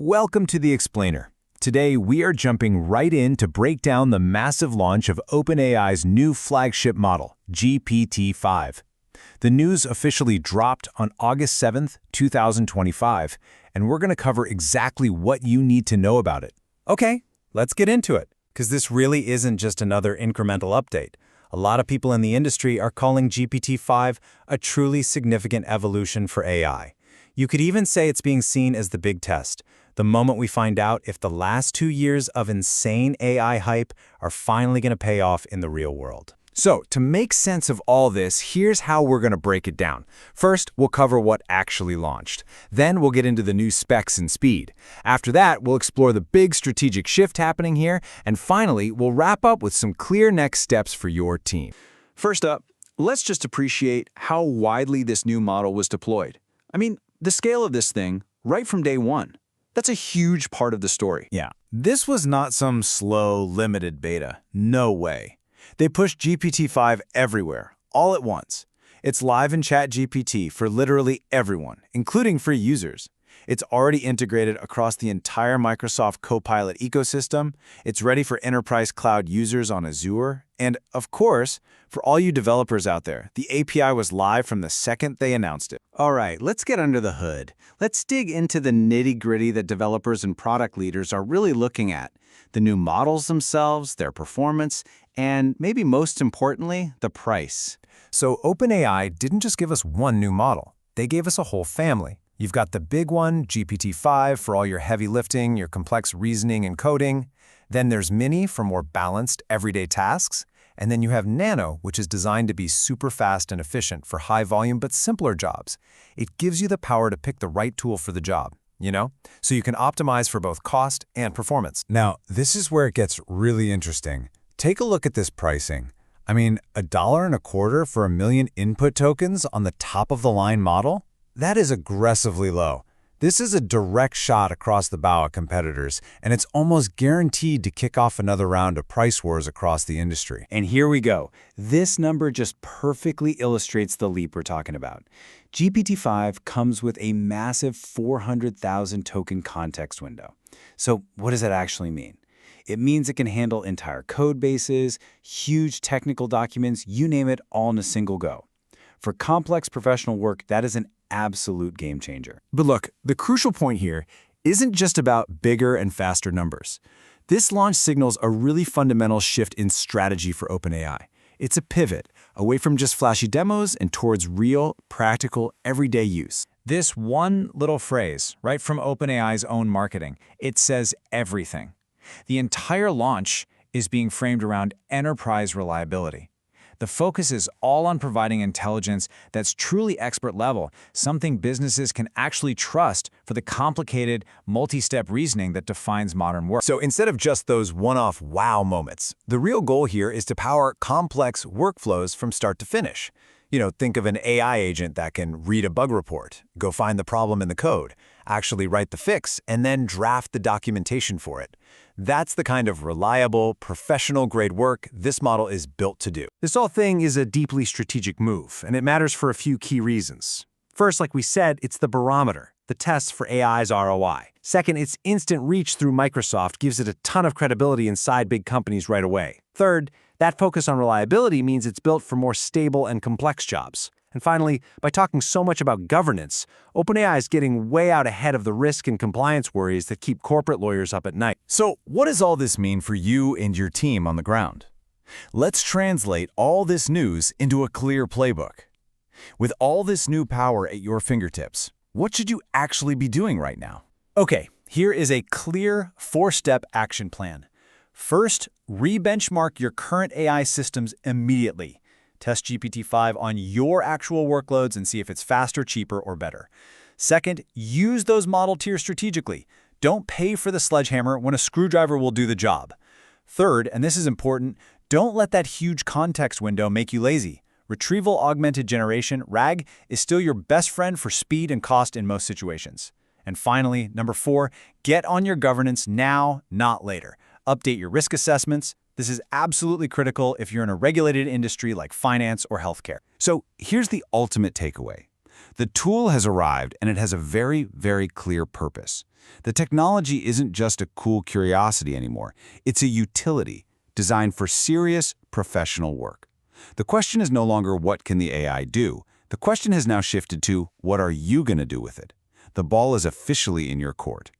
Welcome to The Explainer. Today, we are jumping right in to break down the massive launch of OpenAI's new flagship model, GPT-5. The news officially dropped on August 7th, 2025, and we're going to cover exactly what you need to know about it. Okay, let's get into it, because this really isn't just another incremental update. A lot of people in the industry are calling GPT-5 a truly significant evolution for AI. You could even say it's being seen as the big test, the moment we find out if the last 2 years of insane AI hype are finally going to pay off in the real world. So, to make sense of all this, here's how we're going to break it down. First, we'll cover what actually launched. Then we'll get into the new specs and speed. After that, we'll explore the big strategic shift happening here. And finally, we'll wrap up with some clear next steps for your team. First up, let's just appreciate how widely this new model was deployed. I mean, the scale of this thing, right from day one. That's a huge part of the story. Yeah, this was not some slow, limited beta. No way. They pushed GPT-5 everywhere, all at once. It's live in ChatGPT for literally everyone, including free users. It's already integrated across the entire Microsoft Copilot ecosystem. It's ready for enterprise cloud users on Azure. And, of course, for all you developers out there, the API was live from the second they announced it. All right, let's get under the hood. Let's dig into the nitty-gritty that developers and product leaders are really looking at. The new models themselves, their performance, and maybe most importantly, the price. So OpenAI didn't just give us one new model. They gave us a whole family. You've got the big one, GPT-5, for all your heavy lifting, your complex reasoning and coding. Then there's Mini for more balanced, everyday tasks. And then you have Nano, which is designed to be super fast and efficient for high-volume but simpler jobs. It gives you the power to pick the right tool for the job, so you can optimize for both cost and performance. Now, this is where it gets really interesting. Take a look at this pricing. I mean, $1.25 for 1 million input tokens on the top-of-the-line model? That is aggressively low. This is a direct shot across the bow at competitors, and it's almost guaranteed to kick off another round of price wars across the industry. And here we go. This number just perfectly illustrates the leap we're talking about. GPT-5 comes with a massive 400,000 token context window. So what does that actually mean? It means it can handle entire code bases, huge technical documents, you name it, all in a single go. For complex professional work, that is an absolute game changer. But look, the crucial point here isn't just about bigger and faster numbers. This launch signals a really fundamental shift in strategy for OpenAI. It's a pivot away from just flashy demos and towards real, practical, everyday use. This one little phrase, right from OpenAI's own marketing, it says everything. The entire launch is being framed around enterprise reliability. The focus is all on providing intelligence that's truly expert level, something businesses can actually trust for the complicated, multi-step reasoning that defines modern work. So instead of just those one-off wow moments, the real goal here is to power complex workflows from start to finish. Think of an AI agent that can read a bug report, go find the problem in the code, actually write the fix, and then draft the documentation for it. That's the kind of reliable, professional-grade work this model is built to do. This whole thing is a deeply strategic move, and it matters for a few key reasons. First, like we said, it's the barometer, the test for AI's ROI. Second, its instant reach through Microsoft gives it a ton of credibility inside big companies right away. Third, that focus on reliability means it's built for more stable and complex jobs. And finally, by talking so much about governance, OpenAI is getting way out ahead of the risk and compliance worries that keep corporate lawyers up at night. So what does all this mean for you and your team on the ground? Let's translate all this news into a clear playbook. With all this new power at your fingertips, what should you actually be doing right now? Okay, here is a clear 4-step action plan. First, re-benchmark your current AI systems immediately. Test GPT-5 on your actual workloads and see if it's faster, cheaper, or better. Second, use those model tiers strategically. Don't pay for the sledgehammer when a screwdriver will do the job. Third, and this is important, don't let that huge context window make you lazy. Retrieval Augmented Generation, RAG, is still your best friend for speed and cost in most situations. And finally, number 4, get on your governance now, not later. Update your risk assessments. This is absolutely critical if you're in a regulated industry like finance or healthcare. So here's the ultimate takeaway. The tool has arrived, and it has a very, very clear purpose. The technology isn't just a cool curiosity anymore. It's a utility designed for serious, professional work. The question is no longer what can the AI do? The question has now shifted to what are you going to do with it? The ball is officially in your court.